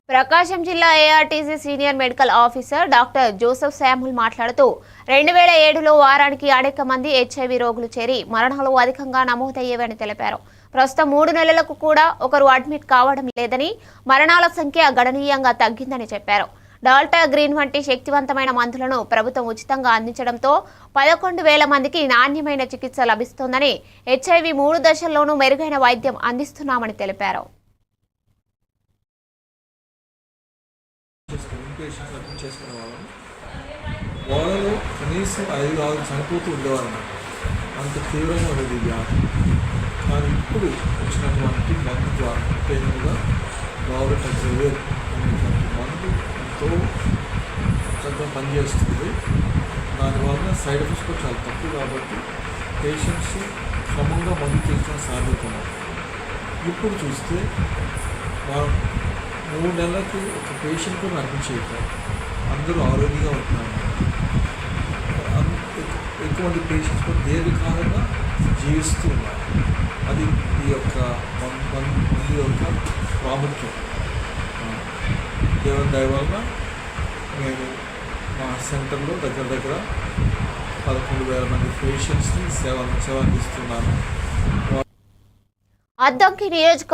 ప్రకాశం జిల్లా ARTC senior medical officer doctor Joseph Samuel మాట్లాడుతూ 2007లో వారానికి అనేక మంది హెచ్ఐవి రోగులు చేరి మరణాలు అధికంగా నమోదయ్యేవని తెలిపారు. ప్రస్తుతం 3 నెలలకు కూడా ఒకరు అడ్మిట్ కావడం లేదని, మరణాల సంఖ్య గణనీయంగా తగ్గిందని చెప్పారు. డాల్టా గ్రీన్ వంటి శక్తివంతమైన మందులను ప్రభుత్వం ఉచితంగా అందించడంతో 11,000 మందికి నాణ్యమైన చికిత్స లభిస్తోందని, హెచ్ఐవి 3 దశల్లోనూ మెరుగైన వైద్యం అందిస్తున్నామని తెలిపారు. వాళ్ళలో కనీసం 5-6 చనిపోతూ ఉండేవారు. అంత తీవ్రంగా ఉండేది వ్యాధి. కానీ ఇప్పుడు వచ్చినటువంటి మందు ద్వారా ముఖ్యంగా గవర్నమెంట్ అనేటువంటి మందు ఎంతో చక్కగా పనిచేస్తుంది. దానివల్ల సైడ్ ఎఫెక్ట్స్ కూడా చాలా తక్కువ కాబట్టి పేషెంట్స్ క్రమంగా మందు తీసుకోవడం సాధ్యపడుతున్నారు. ఇప్పుడు చూస్తే 3 నెలలకు ఒక పేషెంట్ కూడా అడ్మిట్ చేయగలరు. అందరూ ఆరోగ్యంగా ఉంటున్నారు. ఎక్కువ పేషెంట్స్ కూడా దీర్ఘకాలంగా జీవిస్తూ ఉన్నారు. అది ఈ యొక్క మందు యొక్క ప్రాముఖ్యం. దేవుని దయ వలన నేను మా సెంటర్లో దగ్గర 11,000 మంది పేషెంట్స్ని సేవ అందిస్తున్నాను. అద్దంకి నియోజకవర్గం